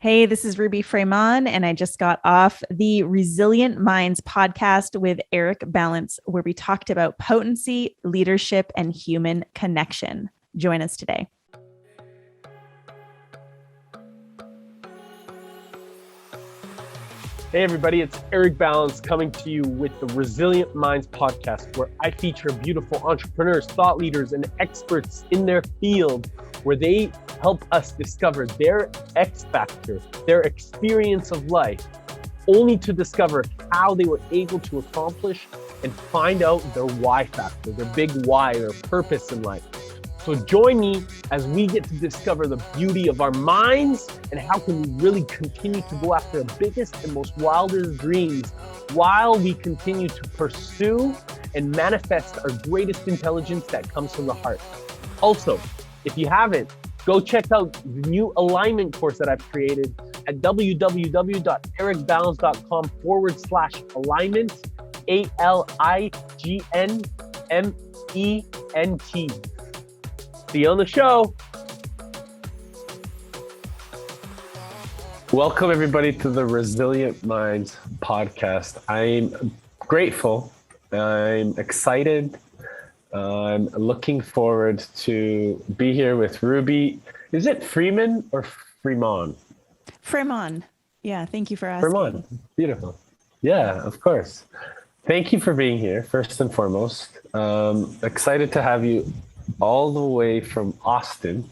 Hey, this is Ruby Fremon, and I just got off the Resilient Minds podcast with Eric Balance, where we talked about potency, leadership, and human connection. Join us today. Hey everybody, it's Eric Balance coming to you with the Resilient Minds podcast, where I feature beautiful entrepreneurs, thought leaders, and experts in their field, where they help us discover their X factor, their experience of life, only to discover how they were able to accomplish and find out their Y factor, their big why, their purpose in life. So join me as we get to discover the beauty of our minds and how can we really continue to go after the biggest and most wildest dreams while we continue to pursue and manifest our greatest intelligence that comes from the heart. Also, if you haven't, go check out the new alignment course that I've created at www.ericbalance.com/alignment, ALIGNMENT. See you on the show. Welcome everybody to the Resilient Minds podcast. I'm grateful. I'm excited. I'm looking forward to be here with Ruby. Is it Fremon or Fremon? Fremon. Yeah, thank you for asking. Fremon. Beautiful. Yeah, of course. Thank you for being here, first and foremost. Excited to have you all the way from Austin,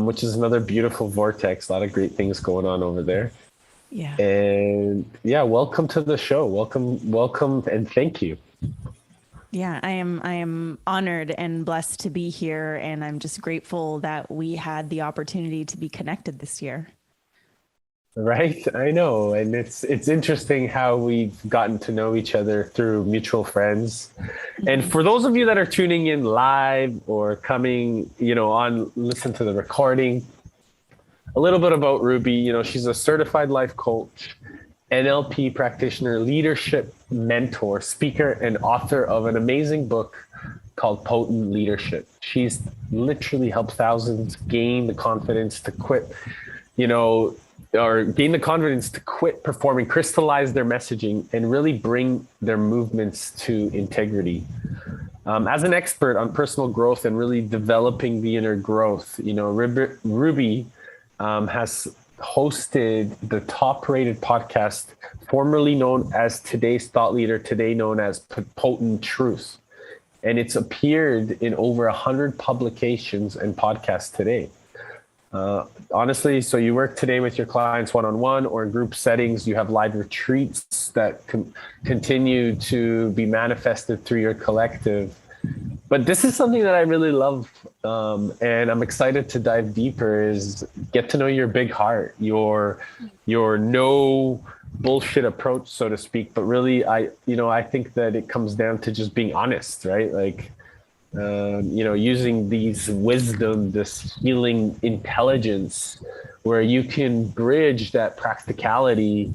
which is another beautiful vortex. A lot of great things going on over there. Yeah. And yeah, welcome to the show. Welcome, and thank you. Yeah, I am honored and blessed to be here, and I'm just grateful that we had the opportunity to be connected this year. Right, I know, and it's interesting how we've gotten to know each other through mutual friends. And for those of you that are tuning in live or coming, on listen to the recording, a little bit about Ruby. She's a certified life coach, NLP practitioner, leadership mentor, speaker, and author of an amazing book called Potent Leadership. She's literally helped thousands gain the confidence to quit, or gain the confidence to quit performing, crystallize their messaging, and really bring their movements to integrity. As an expert on personal growth and really developing the inner growth, Ruby has hosted the top-rated podcast, formerly known as Today's Thought Leader, today known as Potent Truth. And it's appeared in over 100 publications and podcasts today. Honestly, so you work today with your clients one-on-one or in group settings. You have live retreats that continue to be manifested through your collective. But this is something that I really love, and I'm excited to dive deeper, is get to know your big heart, your no bullshit approach, so to speak. But really, I think that it comes down to just being honest, right? Like, using these wisdom, this healing intelligence, where you can bridge that practicality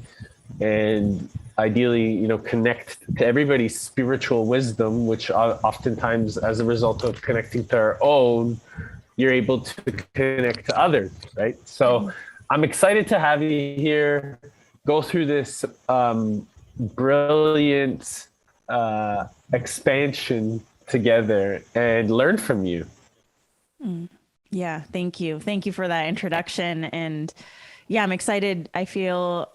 and ideally, connect to everybody's spiritual wisdom, which oftentimes, as a result of connecting to our own, you're able to connect to others, right? So I'm excited to have you here, go through this brilliant expansion together and learn from you. Yeah, thank you. Thank you for that introduction. And yeah, I'm excited. I feel,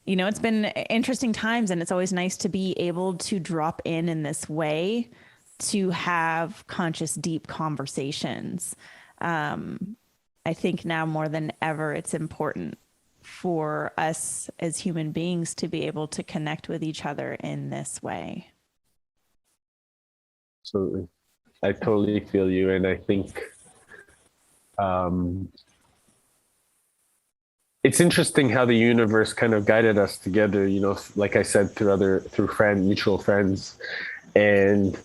it's been interesting times, and it's always nice to be able to drop in this way to have conscious, deep conversations. I think now more than ever, it's important for us as human beings to be able to connect with each other in this way. Absolutely. I totally feel you. And I think it's interesting how the universe kind of guided us together, like I said, through mutual friends. And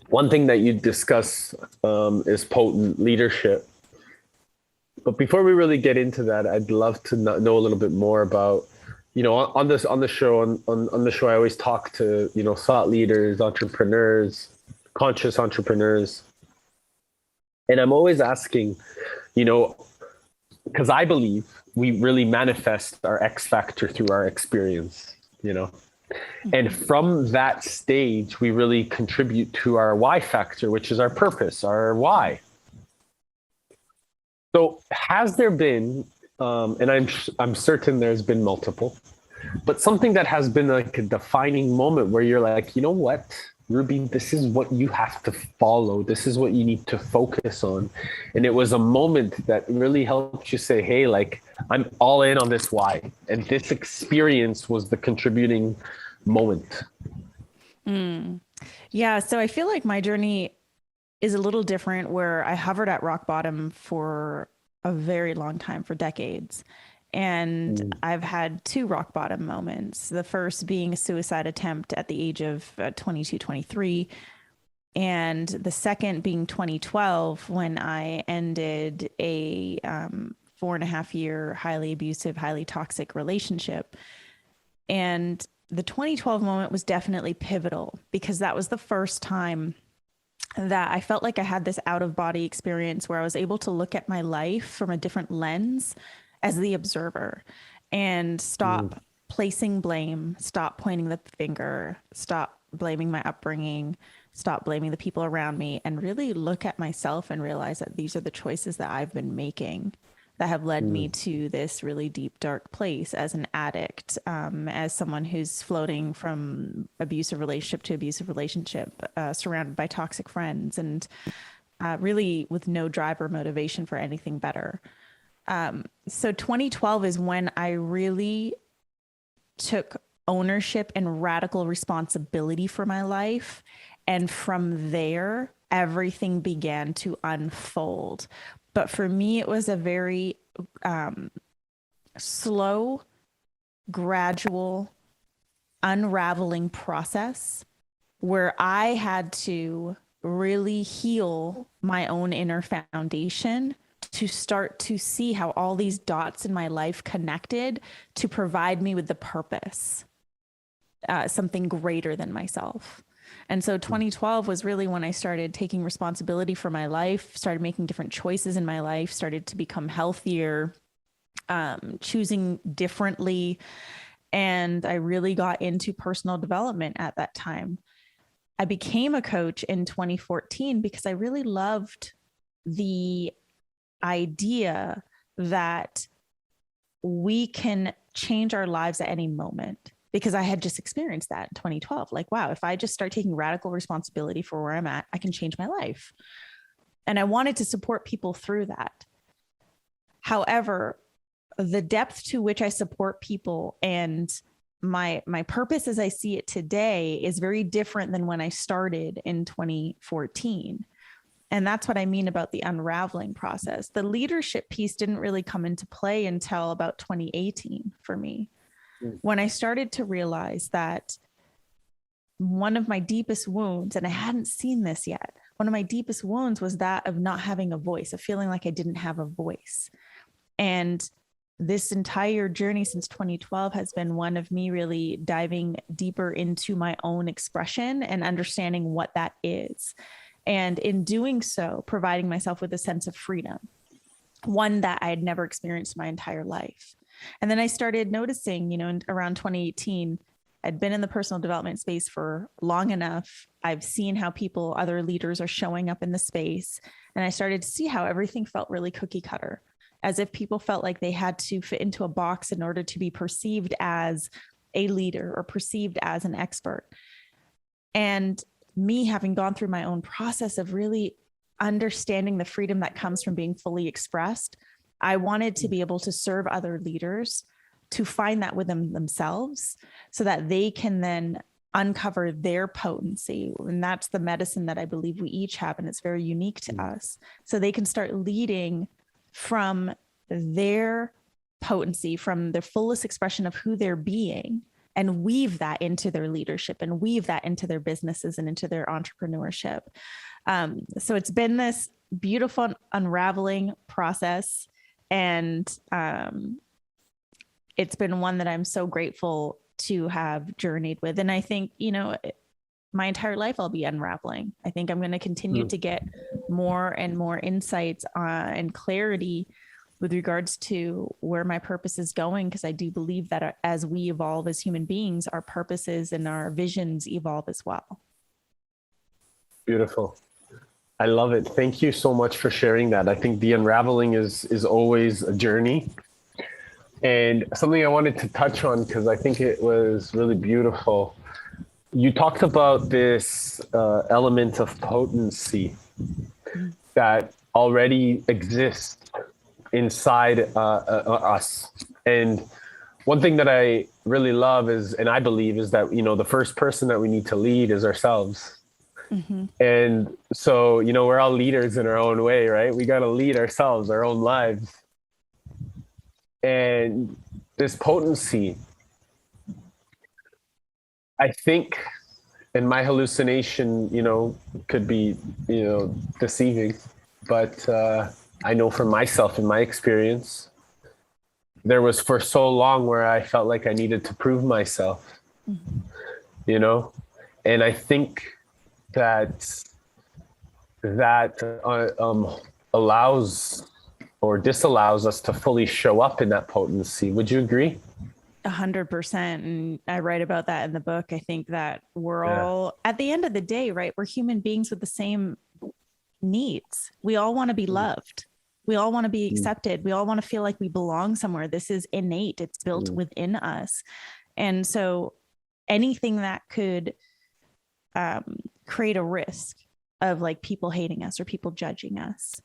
one thing that you discuss is potent leadership. But before we really get into that, I'd love to know a little bit more about, on the show, I always talk to, thought leaders, entrepreneurs, conscious entrepreneurs. And I'm always asking, because I believe we really manifest our X factor through our experience, you know? And from that stage, we really contribute to our Y factor, which is our purpose, our why. So, has there been, and I'm certain there's been multiple, but something that has been like a defining moment where you're like, you know what, Ruby, this is what you have to follow. This is what you need to focus on. And it was a moment that really helped you say, hey, like, I'm all in on this why. And this experience was the contributing moment. Yeah. So I feel like my journey is a little different where I hovered at rock bottom for a very long time, for decades. And Mm, I've had two rock bottom moments. The first being a suicide attempt at the age of 22, 23. And the second being 2012 when I ended a 4.5 year, highly abusive, highly toxic relationship. And the 2012 moment was definitely pivotal because that was the first time that I felt like I had this out of body experience where I was able to look at my life from a different lens as the observer and mm, stop placing blame, stop pointing the finger, stop blaming my upbringing, stop blaming the people around me, and really look at myself and realize that these are the choices that I've been making that have led me mm, to this really deep, dark place as an addict, as someone who's floating from abusive relationship to abusive relationship, surrounded by toxic friends, and really with no drive or motivation for anything better. So 2012 is when I really took ownership and radical responsibility for my life. And from there, everything began to unfold. But for me, it was a very slow, gradual, unraveling process where I had to really heal my own inner foundation to start to see how all these dots in my life connected to provide me with the purpose, something greater than myself. And so 2012 was really when I started taking responsibility for my life, started making different choices in my life, started to become healthier, choosing differently. And I really got into personal development at that time. I became a coach in 2014 because I really loved the idea that we can change our lives at any moment because I had just experienced that in 2012. Like, wow, if I just start taking radical responsibility for where I'm at, I can change my life. And I wanted to support people through that. However, the depth to which I support people and my purpose as I see it today is very different than when I started in 2014. And that's what I mean about the unraveling process. The leadership piece didn't really come into play until about 2018 for me, mm, when I started to realize that one of my deepest wounds, and I hadn't seen this yet, one of my deepest wounds was that of not having a voice, of feeling like I didn't have a voice. And this entire journey since 2012 has been one of me really diving deeper into my own expression and understanding what that is. And in doing so, providing myself with a sense of freedom, one that I had never experienced my entire life. And then I started noticing, around 2018, I'd been in the personal development space for long enough. I've seen how other leaders are showing up in the space. And I started to see how everything felt really cookie cutter, as if people felt like they had to fit into a box in order to be perceived as a leader or perceived as an expert. And me having gone through my own process of really understanding the freedom that comes from being fully expressed, I wanted to be able to serve other leaders to find that within themselves so that they can then uncover their potency. And that's the medicine that I believe we each have. And it's very unique to us. So they can start leading from their potency, from their fullest expression of who they're being, and weave that into their leadership and weave that into their businesses and into their entrepreneurship. So it's been this beautiful unraveling process. And it's been one that I'm so grateful to have journeyed with. And I think, my entire life I'll be unraveling. I think I'm going to continue to get more and more insights and clarity with regards to where my purpose is going, because I do believe that as we evolve as human beings, our purposes and our visions evolve as well. Beautiful. I love it. Thank you so much for sharing that. I think the unraveling is always a journey. And something I wanted to touch on, because I think it was really beautiful. You talked about this element of potency that already exists inside us. And one thing that I really love is, and I believe, is that, the first person that we need to lead is ourselves. Mm-hmm. And so, we're all leaders in our own way, right? We got to lead ourselves, our own lives. And this potency, I think, and my hallucination, could be, deceiving, but I know for myself, in my experience, there was for so long where I felt like I needed to prove myself, and I think that allows or disallows us to fully show up in that potency. Would you agree? 100%. And I write about that in the book. I think that we're all, at the end of the day, right? We're human beings with the same needs. We all want to be loved. We all want to be accepted. We all want to feel like we belong somewhere. This is innate. It's built within us. And so anything that could create a risk of like people hating us or people judging us,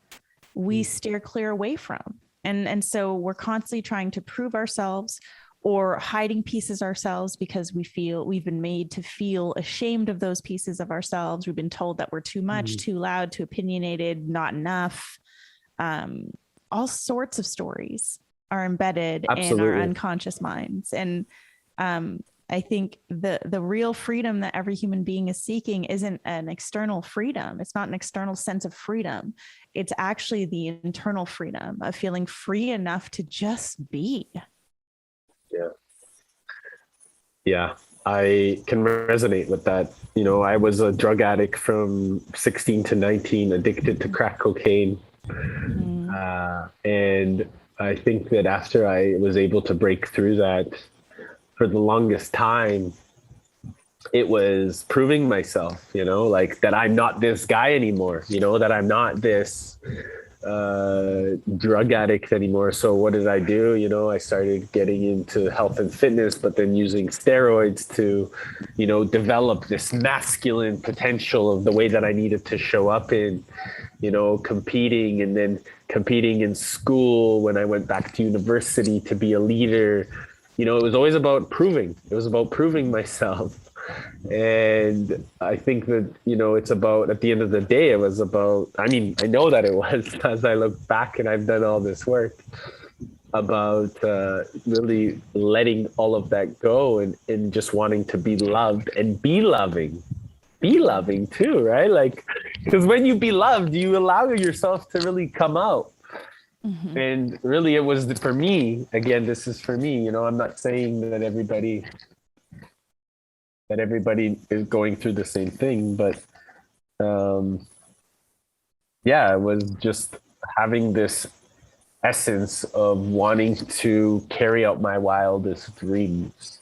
we steer clear away from. And so we're constantly trying to prove ourselves or hiding pieces ourselves because we've been made to feel ashamed of those pieces of ourselves. We've been told that we're too much, too loud, too opinionated, not enough. All sorts of stories are embedded in our unconscious minds. And I think the real freedom that every human being is seeking isn't an external freedom. It's not an external sense of freedom. It's actually the internal freedom of feeling free enough to just be. Yeah, I can resonate with that. I was a drug addict from 16 to 19, addicted to crack cocaine. And I think that after I was able to break through that, for the longest time, it was proving myself, like that I'm not this guy anymore, that I'm not this drug addict anymore. So what did I do? I started getting into health and fitness, but then using steroids to, develop this masculine potential of the way that I needed to show up in, competing, and then competing in school when I went back to university to be a leader. It was always about proving. It was about proving myself. And I think that, it's about, at the end of the day, it was about, I know that it was, as I look back and I've done all this work, about really letting all of that go and just wanting to be loved and be loving too, right? Like, because when you be loved, you allow yourself to really come out. And really, it was for me, again, this is for me, I'm not saying that everybody is going through the same thing, but it was just having this essence of wanting to carry out my wildest dreams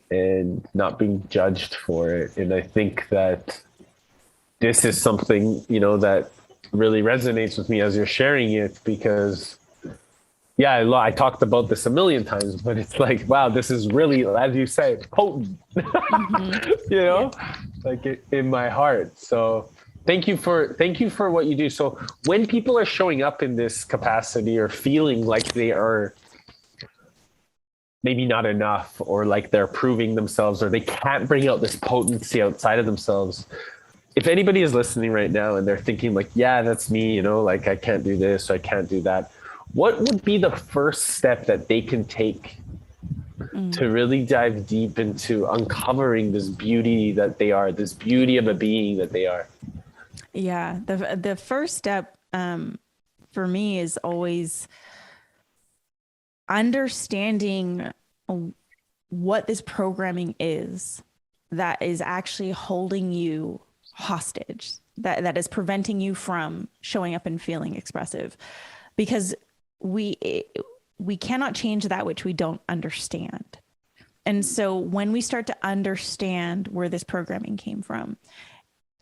and not being judged for it. And I think that this is something, that really resonates with me as you're sharing it, because I talked about this a million times, but it's like, wow, this is really, as you say, potent, like in my heart. So thank you for what you do. So when people are showing up in this capacity or feeling like they are maybe not enough, or like they're proving themselves, or they can't bring out this potency outside of themselves, if anybody is listening right now and they're thinking like, yeah, that's me, like I can't do this, or I can't do that, what would be the first step that they can take to really dive deep into uncovering this beauty that they are, this beauty of a being that they are? Yeah. The first step for me is always understanding what this programming is that is actually holding you hostage, that is preventing you from showing up and feeling expressive. Because we we cannot change that which we don't understand. And so when we start to understand where this programming came from,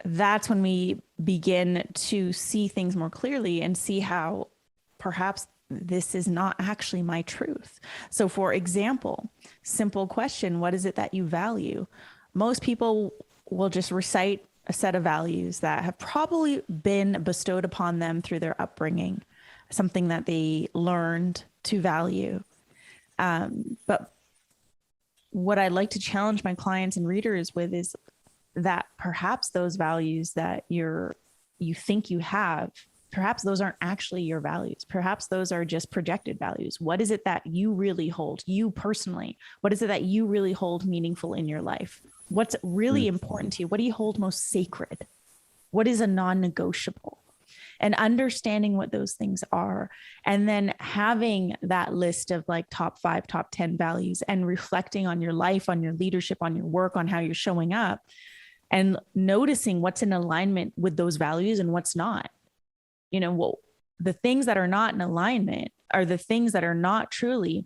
that's when we begin to see things more clearly and see how perhaps this is not actually my truth. So, for example, simple question, what is it that you value? Most people will just recite a set of values that have probably been bestowed upon them through their upbringing, something that they learned to value. But what I'd like to challenge my clients and readers with is that perhaps those values that you think you have, perhaps those aren't actually your values. Perhaps those are just projected values. What is it that you really hold, you personally? What is it that you really hold meaningful in your life? What's really important to you? What do you hold most sacred? What is a non-negotiable? And understanding what those things are, and then having that list of like top 5, top 10 values, and reflecting on your life, on your leadership, on your work, on how you're showing up, and noticing what's in alignment with those values and what's not. You know, well, the things that are not in alignment are the things that are not truly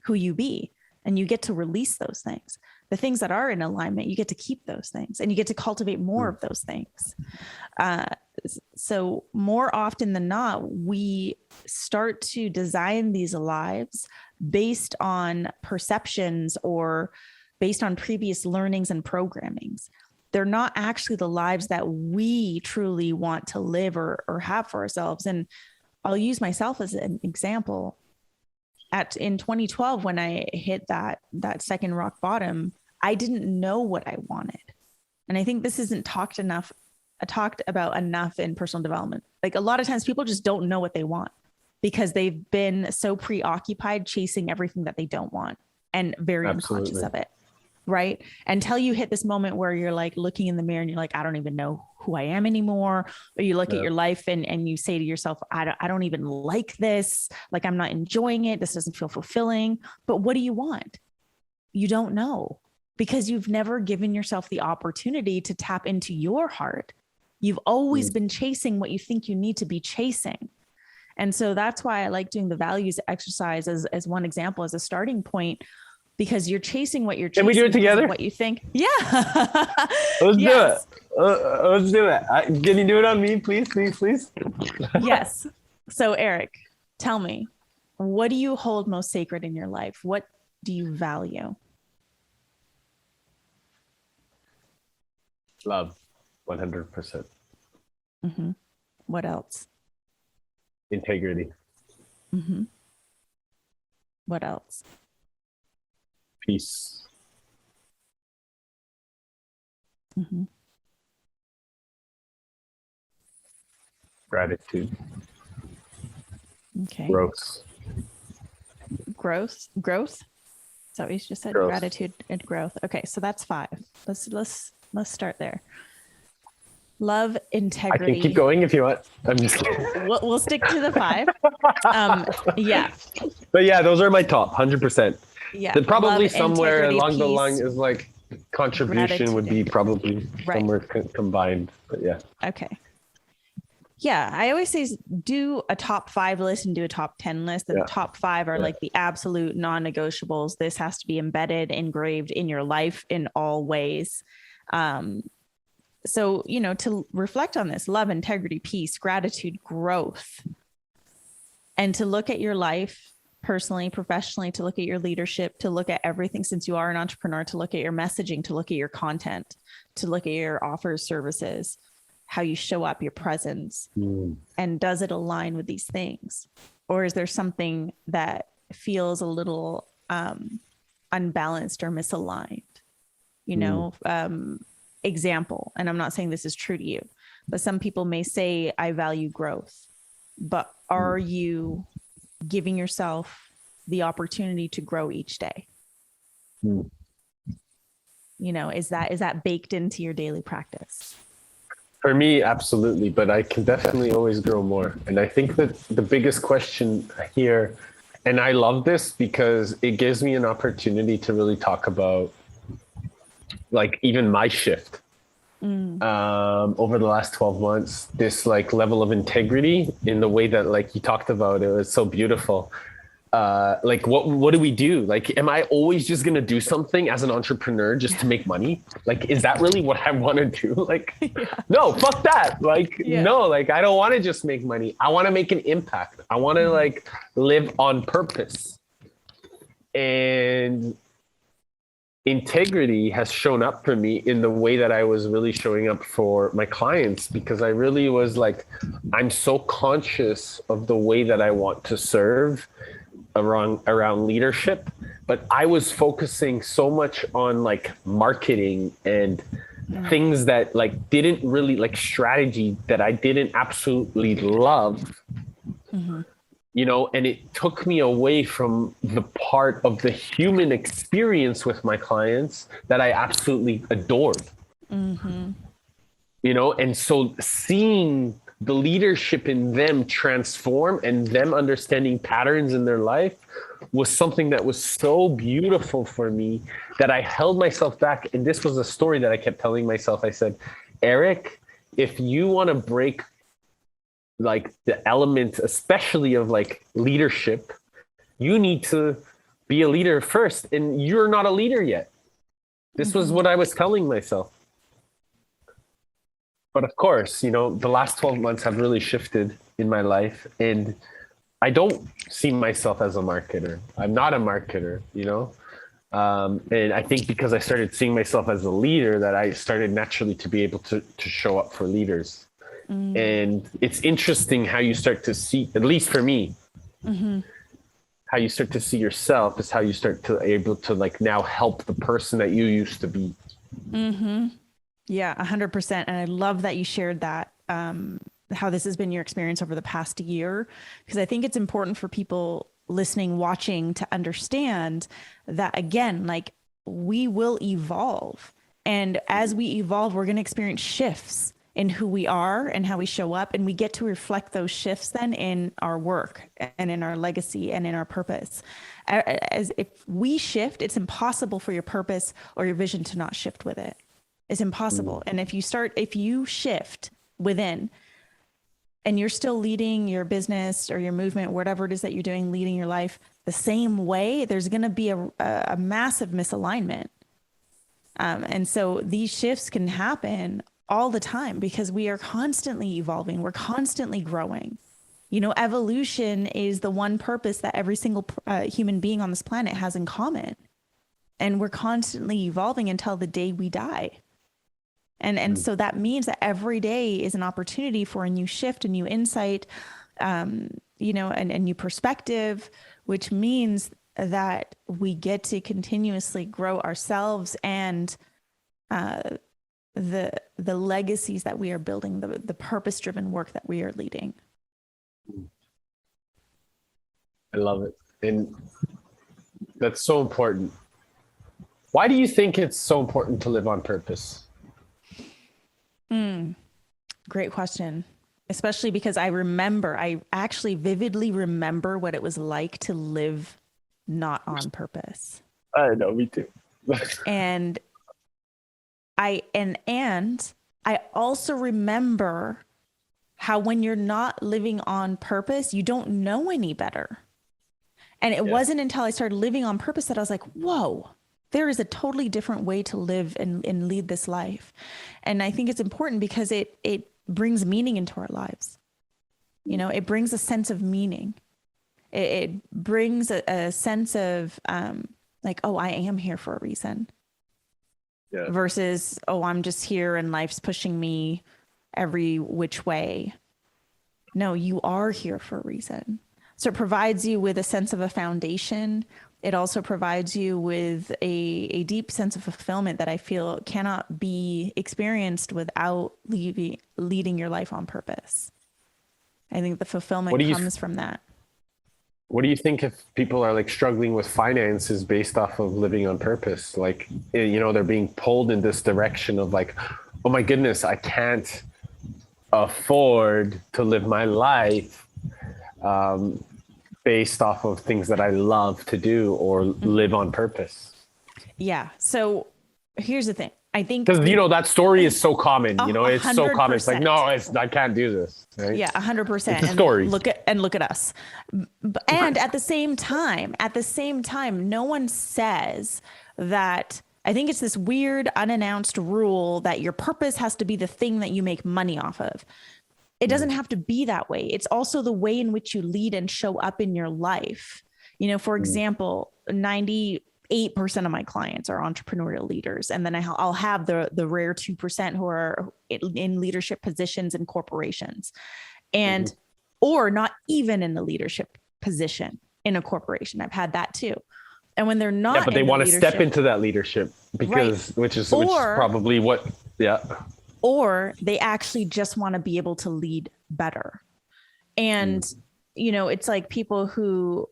who you be. And you get to release those things. The things that are in alignment, you get to keep those things, and you get to cultivate more of those things. So more often than not, we start to design these lives based on perceptions or based on previous learnings and programmings. They're not actually the lives that we truly want to live or have for ourselves. And I'll use myself as an example. In 2012, when I hit that second rock bottom, I didn't know what I wanted. And I think this isn't talked about enough in personal development. Like a lot of times people just don't know what they want because they've been so preoccupied chasing everything that they don't want and very unconscious of it. Right. Until you hit this moment where you're like looking in the mirror and you're like, I don't even know who I am anymore. Or you look at your life and you say to yourself, I don't even like this. Like, I'm not enjoying it. This doesn't feel fulfilling. But what do you want? You don't know, because you've never given yourself the opportunity to tap into your heart. You've always been chasing what you think you need to be chasing. And so that's why I like doing the values exercise as one example, as a starting point, because you're chasing what you're chasing. Can we do it together? What you think. Yeah. Let's do it. Let's do it. Can you do it on me, please, please, please? Yes. So Eric, tell me, what do you hold most sacred in your life? What do you value? Love, 100%. Mm-hmm. What else? Integrity. Mm-hmm. What else? Peace. Mm-hmm. Gratitude. Okay. Growth. Growth. Is that what you just said? Growth. Gratitude and growth. Okay, so that's 5. Let's start there. Love, integrity. I can keep going if you want. I'm just kidding. We'll stick to the 5. Yeah. But yeah, those are my top, 100%. Yeah. Then probably Love, somewhere along the peace, line is like contribution would be probably somewhere combined. But yeah. Okay. Yeah, I always say do a top 5 list and do a top 10 list. The top 5 are like the absolute non-negotiables. This has to be embedded, engraved in your life in all ways. So, you know, to reflect on this: love, integrity, peace, gratitude, growth, and to look at your life personally, professionally, to look at your leadership, to look at everything, since you are an entrepreneur, to look at your messaging, to look at your content, to look at your offers, services, how you show up, your presence. And does it align with these things? Or is there something that feels a little unbalanced or misaligned? You know, example, and I'm not saying this is true to you, but some people may say, I value growth, but are you giving yourself the opportunity to grow each day? You know, is that baked into your daily practice? For me, absolutely, but I can definitely always grow more. And I think that the biggest question here, and I love this because it gives me an opportunity to really talk about like even my shift. over the last 12 months, this like level of integrity in the way that like you talked about. It was so beautiful. Like what do we do? Like, am I always just gonna do something as an entrepreneur just to make money? Like, is that really what I want to do? Like, Yeah. no, fuck that. Like, Yeah. no, like I don't want to just make money. I want to make an impact. I want to like live on purpose. And integrity has shown up for me in the way that I was really showing up for my clients, because I really was like, I'm so conscious of the way that I want to serve around leadership, but I was focusing so much on like marketing and things that like didn't really like strategy that I didn't absolutely love, and it took me away from the part of the human experience with my clients that I absolutely adored. And so seeing the leadership in them transform and them understanding patterns in their life was something that was so beautiful for me that I held myself back. And this was a story that I kept telling myself. I said, Eric, if you want to break like the elements, especially of like leadership, you need to be a leader first. And you're not a leader yet. This was what I was telling myself. But of course, the last 12 months have really shifted in my life, and I don't see myself as a marketer. I'm not a marketer, and I think because I started seeing myself as a leader, that I started naturally to be able to show up for leaders. And it's interesting how you start to see, at least for me, how you start to see yourself is how you start to able to like now help the person that you used to be. Yeah, 100%. And I love that you shared that, how this has been your experience over the past year, because I think it's important for people listening, watching to understand that, again, like we will evolve. And as we evolve, we're going to experience shifts in who we are and how we show up. And we get to reflect those shifts then in our work and in our legacy and in our purpose. As if we shift, it's impossible for your purpose or your vision to not shift with it. It's impossible. And if you shift within and you're still leading your business or your movement, whatever it is that you're doing, leading your life the same way, there's going to be a massive misalignment. And so these shifts can happen all the time because we are constantly evolving. We're constantly growing. Evolution is the one purpose that every single human being on this planet has in common. And we're constantly evolving until the day we die. And so that means that every day is an opportunity for a new shift, a new insight, and a new perspective, which means that we get to continuously grow ourselves and the legacies that we are building, the purpose-driven work that we are leading. I love it. And that's so important. Why do you think it's so important to live on purpose? Great question. Especially because I actually vividly remember what it was like to live not on purpose. I know, me too. And I also remember how when you're not living on purpose, you don't know any better. And it wasn't until I started living on purpose that I was like, whoa, there is a totally different way to live and lead this life. And I think it's important because it brings meaning into our lives. It brings a sense of meaning. It brings a sense of like, oh, I am here for a reason. Yeah. Versus, oh, I'm just here and life's pushing me every which way. No, you are here for a reason. So it provides you with a sense of a foundation. It also provides you with a deep sense of fulfillment that I feel cannot be experienced without leading your life on purpose. I think the fulfillment comes from that. What do you think if people are like struggling with finances based off of living on purpose? Like, they're being pulled in this direction of like, oh my goodness, I can't afford to live my life based off of things that I love to do or live on purpose. Yeah. So here's the thing. I think Because, you know, that story is so common, you know, a it's so hundred common. It's like, percent. no, I can't do this. Right. Yeah, It's 100%. a story. And look at us. And at the same time, no one says that. I think it's this weird unannounced rule that your purpose has to be the thing that you make money off of. It doesn't have to be that way. It's also the way in which you lead and show up in your life. You know, for example, 98% of my clients are entrepreneurial leaders. And then I'll have the rare 2% who are in leadership positions in corporations and, or not even in the leadership position in a corporation. I've had that too. And when they're not, Yeah, but they want to step into that leadership because, right. which is probably what, yeah. Or they actually just want to be able to lead better. And, you know, it's like people who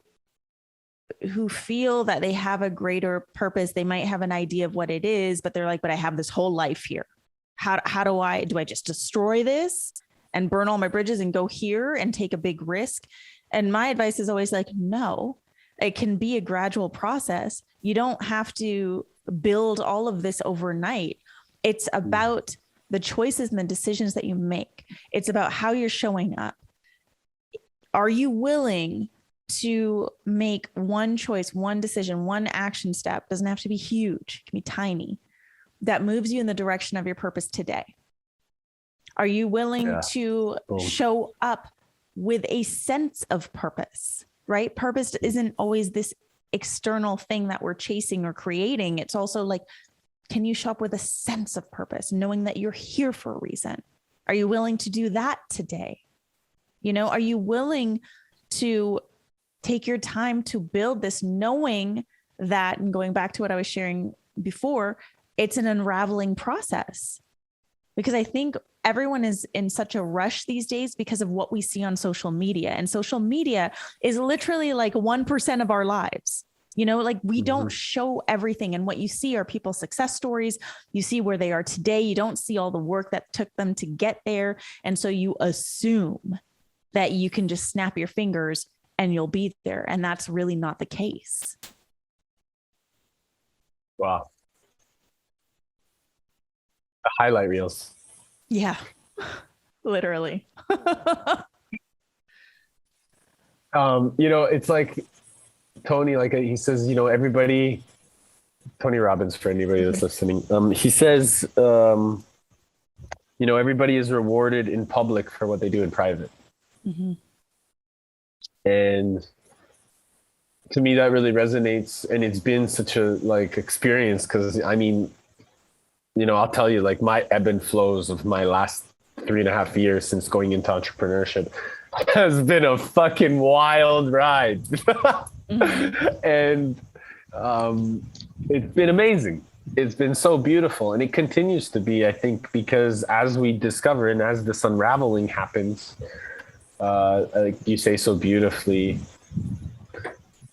feel that they have a greater purpose. They might have an idea of what it is, but they're like, but I have this whole life here. How do I just destroy this and burn all my bridges and go here and take a big risk? And my advice is always like, no, it can be a gradual process. You don't have to build all of this overnight. It's about the choices and the decisions that you make. It's about how you're showing up. Are you willing to make one choice, one decision, one action step? Doesn't have to be huge, it can be tiny, that moves you in the direction of your purpose today. Are you willing to show up with a sense of purpose, right? Purpose isn't always this external thing that we're chasing or creating. It's also like, can you show up with a sense of purpose, knowing that you're here for a reason? Are you willing to do that today? You know, are you willing to take your time to build this, knowing that, and going back to what I was sharing before, it's an unraveling process? Because I think everyone is in such a rush these days because of what we see on social media. And social media is literally like 1% of our lives. You know, like we don't show everything. And what you see are people's success stories. You see where they are today. You don't see all the work that took them to get there. And so you assume that you can just snap your fingers and you'll be there. And that's really not the case. Wow. The highlight reels. Yeah, literally. You know, it's like Tony, like he says, you know, everybody, Tony Robbins, for anybody that's listening, he says, you know, everybody is rewarded in public for what they do in private. And to me, that really resonates. And it's been such a like experience because, I mean, you know, I'll tell you, like my ebb and flows of my last 3.5 years since going into entrepreneurship has been a fucking wild ride. And it's been amazing. It's been so beautiful. And it continues to be, I think, because as we discover and as this unraveling happens, like you say so beautifully,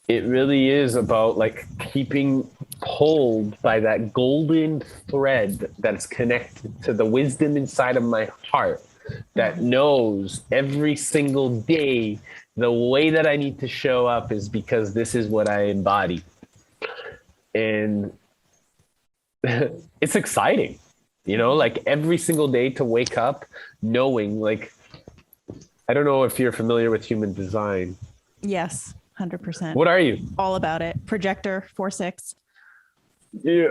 it really is about like keeping pulled by that golden thread that's connected to the wisdom inside of my heart that knows every single day the way that I need to show up is because this is what I embody. And it's exciting, you know, like every single day to wake up knowing, like, I don't know if you're familiar with human design. Yes, 100%. What are you? All about it. Projector 4/6. Yeah.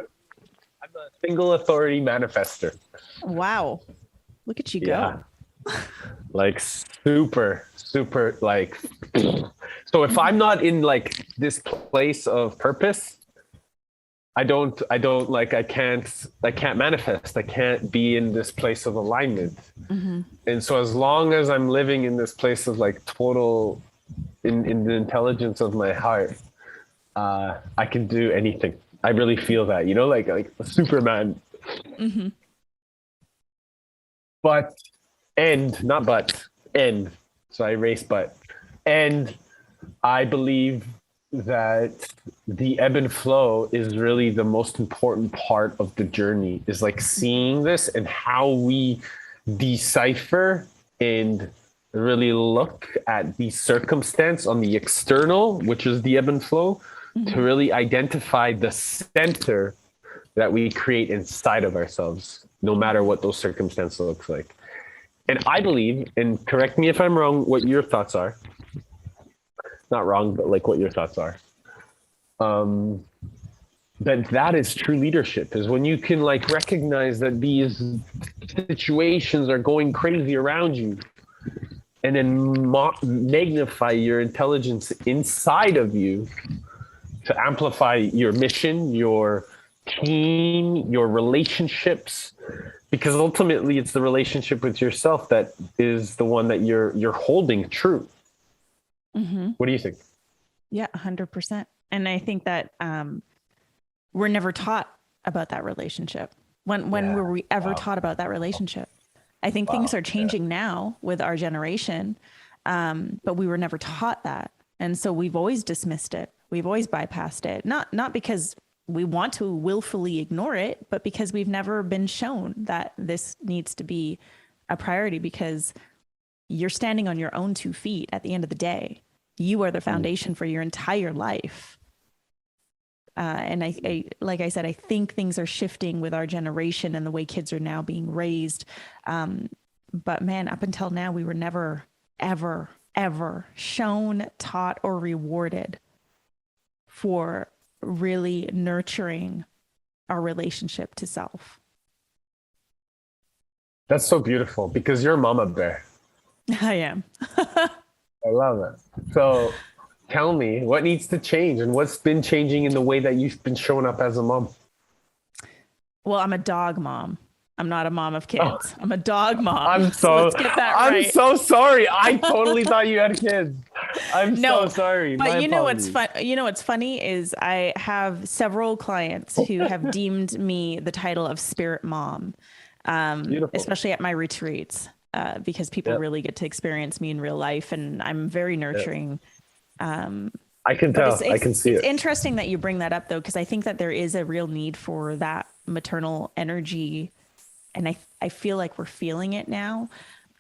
I'm a single authority manifester. Wow. Look at you go. Like super, like, so if I'm not in like this place of purpose, I can't manifest. I can't be in this place of alignment. And so as long as I'm living in this place of like total in the intelligence of my heart, I can do anything. I really feel that, you know, like Superman. But so I erase but. And I believe that the ebb and flow is really the most important part of the journey, is like seeing this and how we decipher and really look at the circumstance on the external, which is the ebb and flow, to really identify the center that we create inside of ourselves, no matter what those circumstances look like. And I believe, and correct me if I'm wrong, what your thoughts are. Not wrong, but like what your thoughts are. That is true leadership, is when you can like recognize that these situations are going crazy around you, and then magnify your intelligence inside of you to amplify your mission, your team, your relationships, because ultimately it's the relationship with yourself that is the one that you're holding true. Mm-hmm. What do you think? Yeah, 100%. And I think that we're never taught about that relationship. When were we ever taught about that relationship? I think things are changing now with our generation, but we were never taught that. And so we've always dismissed it. We've always bypassed it. Not because we want to willfully ignore it, but because we've never been shown that this needs to be a priority, because you're standing on your own 2 feet at the end of the day. You are the foundation for your entire life. And I, like I said, I think things are shifting with our generation and the way kids are now being raised. But man, up until now, we were never, ever, ever shown, taught, or rewarded for really nurturing our relationship to self. That's so beautiful, because you're a mama bear. I am. I love it. So tell me, what needs to change, and what's been changing in the way that you've been showing up as a mom? Well, I'm a dog mom. I'm not a mom of kids. Oh, I'm a dog mom. I'm So let's get that right. I'm so sorry. I totally thought you had kids. I'm No, so sorry. but My you know what's apologies. fun? You know what's funny is I have several clients who have deemed me the title of spirit mom, Beautiful. especially at my retreats, because people Yep. really get to experience me in real life, and I'm very nurturing. I can But tell. I can see it's it. interesting that you bring that up, though, because I think that there is a real need for that maternal energy, and I feel like we're feeling it now.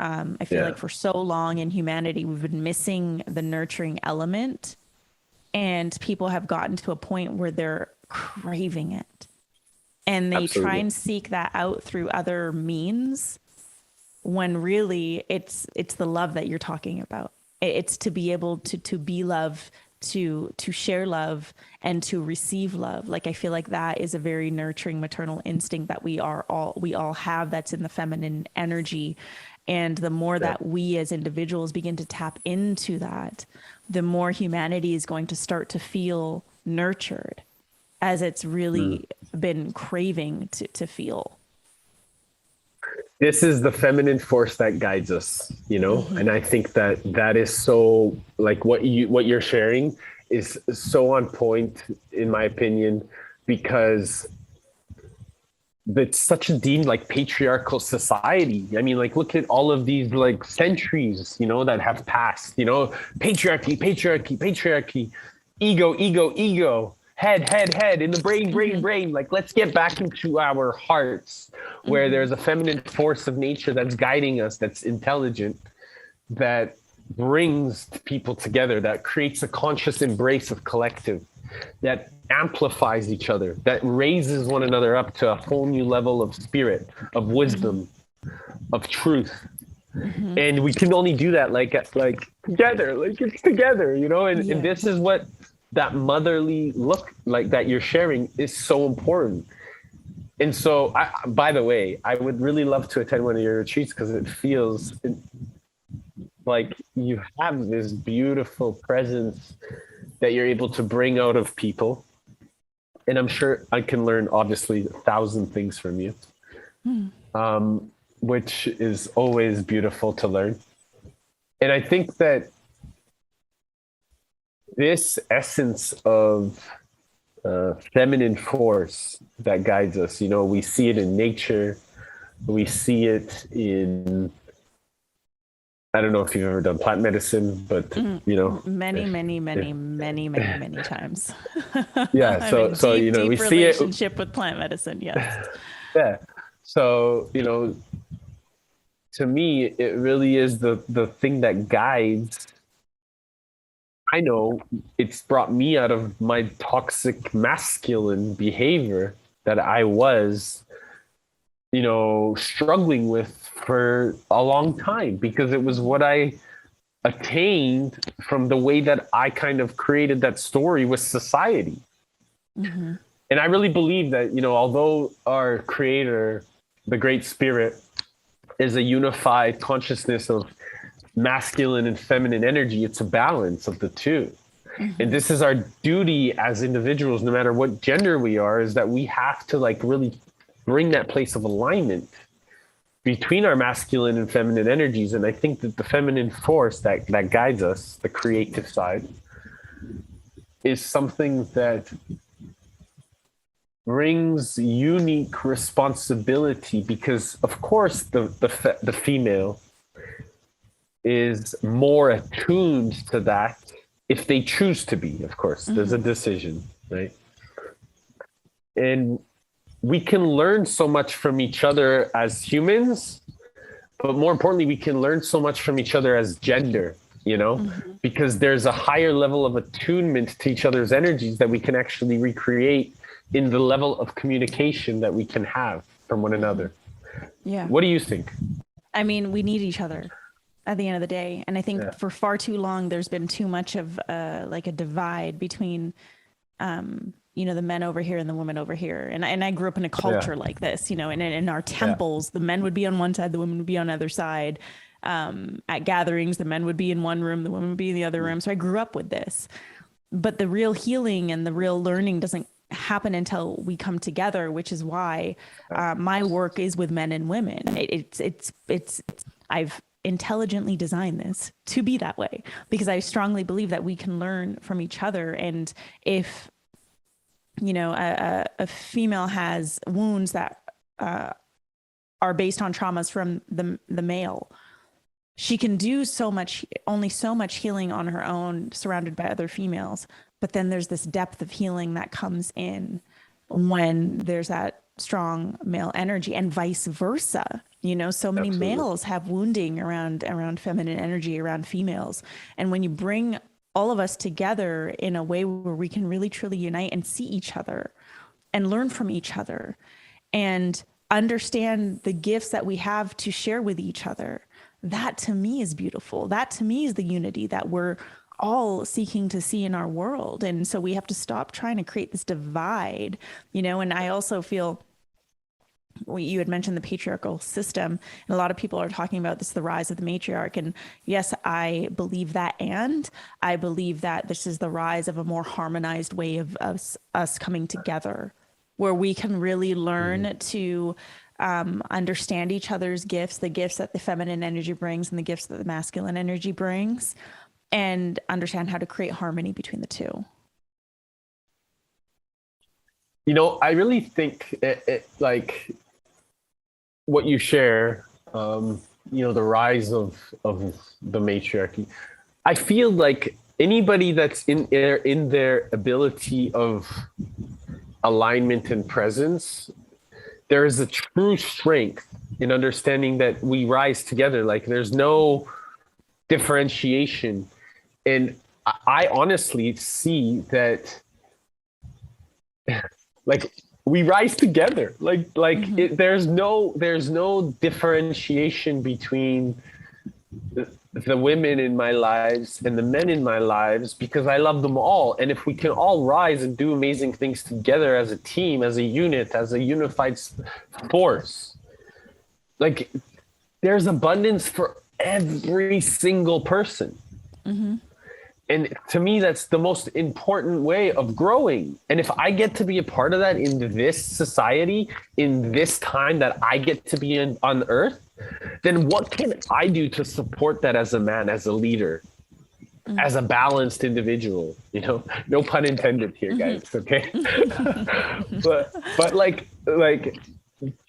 I feel Yeah. like for so long in humanity, we've been missing the nurturing element, and people have gotten to a point where they're craving it, and they try Absolutely. and seek that out through other means, when really it's the love that you're talking about. It's to be able to be love, to share love, and to receive love. Like I feel like that is a very nurturing maternal instinct that we all have, that's in the feminine energy. And the more Yeah. that we as individuals begin to tap into that, the more humanity is going to start to feel nurtured, as it's Mm. really been craving to feel. This is the feminine force that guides us, and I think that that is so, like, what you're sharing is so on point, in my opinion, because it's such a deemed like patriarchal society. I mean, like, look at all of these like centuries, that have passed, patriarchy, patriarchy, patriarchy, ego, ego, ego, head in the brain, brain, brain. Like, let's get back into our hearts, where there's a feminine force of nature that's guiding us, that's intelligent, that brings people together, that creates a conscious embrace of collective, that amplifies each other, that raises one another up to a whole new level of spirit, of wisdom, of truth. And we can only do that like together, like it's together, and this Yes. is what that motherly look like that you're sharing is so important. And so, by the way, I would really love to attend one of your retreats, because it feels like you have this beautiful presence that you're able to bring out of people. And I'm sure I can learn, obviously, 1,000 things from you, which is always beautiful to learn. And I think that this essence of feminine force that guides us, we see it in nature, we see it in, I don't know if you've ever done plant medicine, but Many, if, many, if many, many, many, many times. yeah, I'm in so deep, we deep see it. relationship with plant medicine. Yes. Yeah. So, to me, it really is the thing that guides. I know it's brought me out of my toxic masculine behavior that I was, struggling with for a long time, because it was what I attained from the way that I kind of created that story with society. Mm-hmm. And I really believe that, although our creator, the Great Spirit, is a unified consciousness of masculine and feminine energy, it's a balance of the two. Mm-hmm. And this is our duty as individuals, no matter what gender we are, is that we have to like really bring that place of alignment between our masculine and feminine energies. And I think that the feminine force that guides us, the creative side, is something that brings unique responsibility, because of course the female is more attuned to that if they choose to be. Of course, there's a decision, right? And we can learn so much from each other as humans, but more importantly, we can learn so much from each other as gender, because there's a higher level of attunement to each other's energies that we can actually recreate in the level of communication that we can have from one another. Yeah. What do you think? I mean, we need each other at the end of the day. And I think for far too long, there's been too much of like a divide between, the men over here and the women over here. And I grew up in a culture like this, and in our temples, the men would be on one side, the women would be on the other side. At gatherings, the men would be in one room, the women would be in the other room. So I grew up with this. But the real healing and the real learning doesn't happen until we come together, which is why my work is with men and women. I've intelligently designed this to be that way, because I strongly believe that we can learn from each other. And if a female has wounds that are based on traumas from the male, she can do only so much healing on her own, surrounded by other females. But then there's this depth of healing that comes in when there's that strong male energy, and vice versa. So many males have wounding around feminine energy, around females. And when you bring all of us together in a way where we can really truly unite and see each other and learn from each other and understand the gifts that we have to share with each other, that to me is beautiful. That to me is the unity that we're all seeking to see in our world. And so we have to stop trying to create this divide, and I also feel, you had mentioned the patriarchal system, and a lot of people are talking about this, the rise of the matriarch. And yes, I believe that. And I believe that this is the rise of a more harmonized way of us coming together, where we can really learn to understand each other's gifts, the gifts that the feminine energy brings and the gifts that the masculine energy brings, and understand how to create harmony between the two. I really think like what you share, the rise of the matriarchy. I feel like anybody that's in their ability of alignment and presence, there is a true strength in understanding that we rise together. Like there's no differentiation. And I honestly see that like we rise together. There's no differentiation between the women in my lives and the men in my lives, because I love them all. And if we can all rise and do amazing things together as a team, as a unit, as a unified force, like there's abundance for every single person. Mm-hmm. And to me, that's the most important way of growing. And if I get to be a part of that in this society, in this time that I get to be on Earth, then what can I do to support that as a man, as a leader, as a balanced individual? No pun intended here, guys. Okay. but like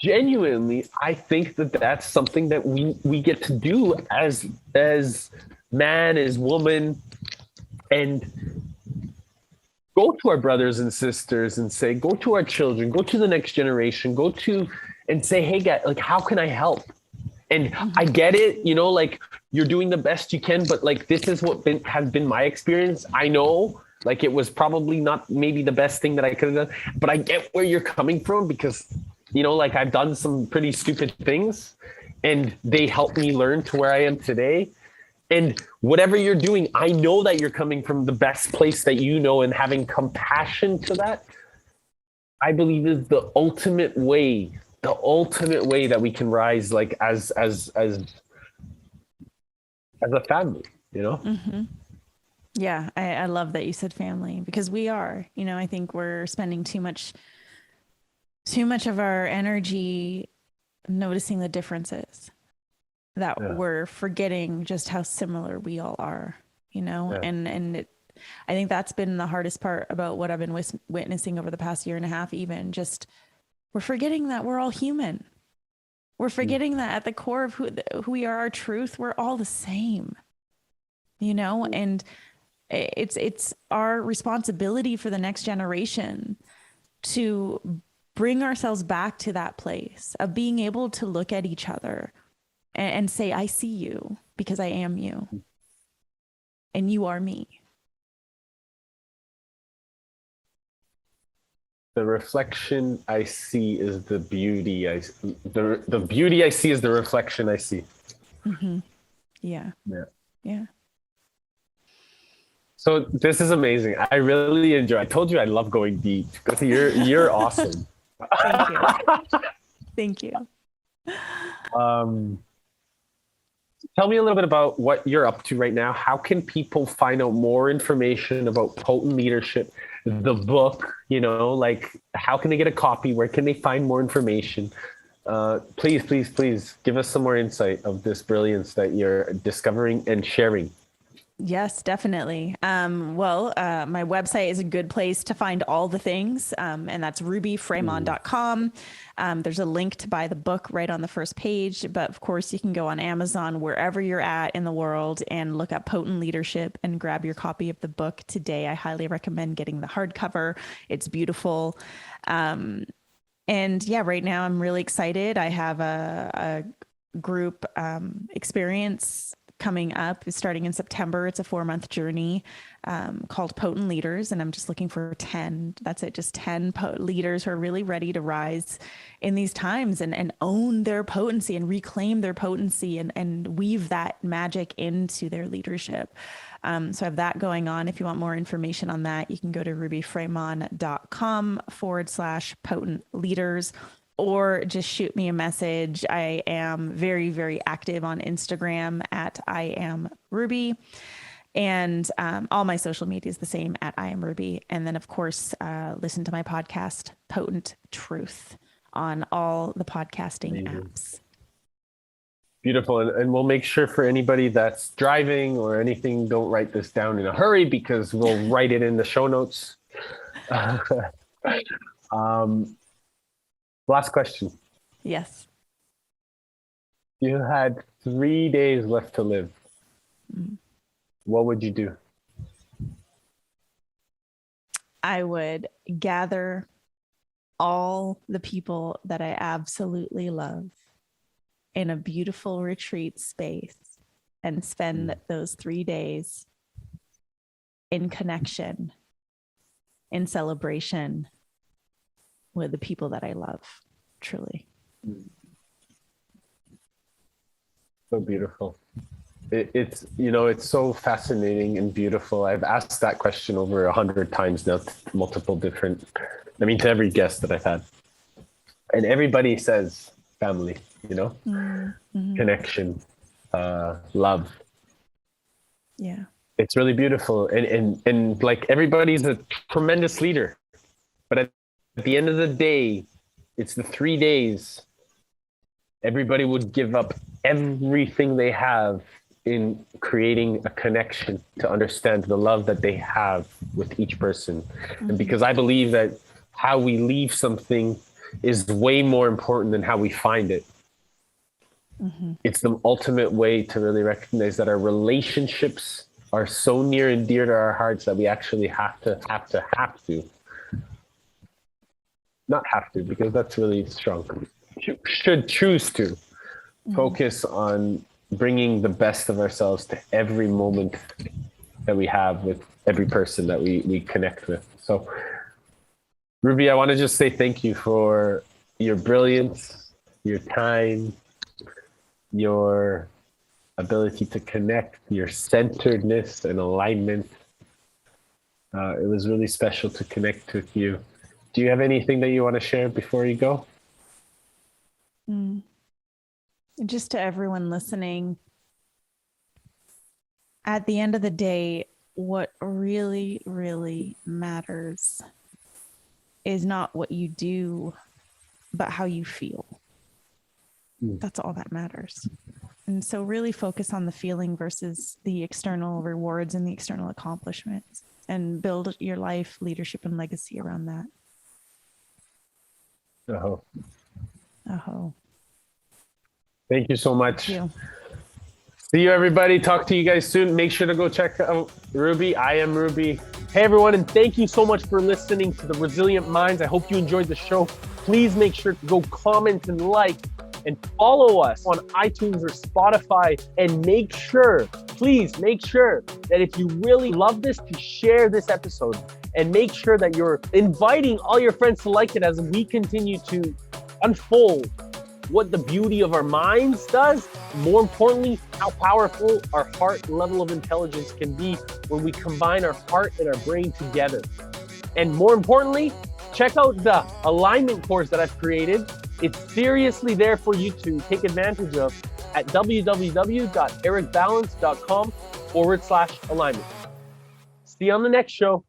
genuinely, I think that that's something that we get to do as man, as woman. And go to our brothers and sisters and say, go to our children, go to the next generation, and say, hey, guys, like, how can I help? And I get it, like you're doing the best you can, but like, this is what has been my experience. I know Like it was probably not maybe the best thing that I could have done, but I get where you're coming from because, like I've done some pretty stupid things and they helped me learn to where I am today. And whatever you're doing, I know that you're coming from the best place that you know, and having compassion to that, I believe is the ultimate way that we can rise, like as a family, Mm-hmm. Yeah, I love that you said family because we are, I think we're spending too much of our energy noticing the differences that Yeah. we're forgetting just how similar we all are, Yeah. I think that's been the hardest part about what I've been witnessing over the past year and a half, even just we're forgetting that we're all human. We're forgetting that at the core of who we are, our truth, we're all the same, and it's our responsibility for the next generation to bring ourselves back to that place of being able to look at each other and say, I see you because I am you and you are me. The reflection I see is the beauty. The beauty I see is the reflection I see. Mm-hmm. Yeah. Yeah. Yeah. So this is amazing. I really enjoy. I told you I love going deep. You're awesome. Thank you. Thank you. Tell me a little bit about what you're up to right now. How can people find out more information about Potent Leadership, the book? Like how can they get a copy? Where can they find more information? Please give us some more insight of this brilliance that you're discovering and sharing. Yes, definitely. My website is a good place to find all the things, and that's rubyfremon.com. There's a link to buy the book right on the first page, but of course you can go on Amazon, wherever you're at in the world, and look up Potent Leadership and grab your copy of the book today. I highly recommend getting the hardcover. It's beautiful. And yeah, right now I'm really excited. I have a group experience coming up starting in September. It's a 4-month journey called Potent Leaders. And I'm just looking for 10. That's it. Just 10 leaders who are really ready to rise in these times and own their potency and reclaim their potency and weave that magic into their leadership. So I have that going on. If you want more information on that, you can go to rubyfremon.com/potent leaders. Or just shoot me a message. I am very, very active on Instagram at I am Ruby. And all my social media is the same at I am Ruby. And then, of course, listen to my podcast, Potent Truth, on all the podcasting apps. Beautiful. And we'll make sure for anybody that's driving or anything, don't write this down in a hurry because we'll write it in the show notes. Last question. Yes. You had 3 days left to live. What would you do? I would gather all the people that I absolutely love in a beautiful retreat space and spend those 3 days in connection, in celebration with the people that I love, truly. So beautiful. It's so fascinating and beautiful. I've asked that question over 100 times now, to every guest that I've had. And everybody says family, connection, love. Yeah. It's really beautiful. And like everybody's a tremendous leader. But at the end of the day, it's the 3 days. Everybody would give up everything they have in creating a connection to understand the love that they have with each person. And because I believe that how we leave something is way more important than how we find it. It's the ultimate way to really recognize that our relationships are so near and dear to our hearts that we actually have to not have to, because that's really strong. Should choose to focus on bringing the best of ourselves to every moment that we have with every person that we connect with. So, Ruby, I want to just say thank you for your brilliance, your time, your ability to connect, your centeredness and alignment. It was really special to connect with you. Do you have anything that you want to share before you go? Just to everyone listening, at the end of the day, what really, really matters is not what you do, but how you feel. That's all that matters. And so really focus on the feeling versus the external rewards and the external accomplishments, and build your life, leadership, and legacy around that. Thank you so much. Thank you. See you, everybody. Talk to you guys soon. Make sure to go check out Ruby. I am Ruby. Hey, everyone, and thank you so much for listening to The Resilient Minds. I hope you enjoyed the show. Please make sure to go comment and like and follow us on iTunes or Spotify. And make sure, please make sure that if you really love this, to share this episode. And make sure that you're inviting all your friends to like it as we continue to unfold what the beauty of our minds does. More importantly, how powerful our heart level of intelligence can be when we combine our heart and our brain together. And more importantly, check out the alignment course that I've created. It's seriously there for you to take advantage of at www.ericbalance.com/alignment. See you on the next show.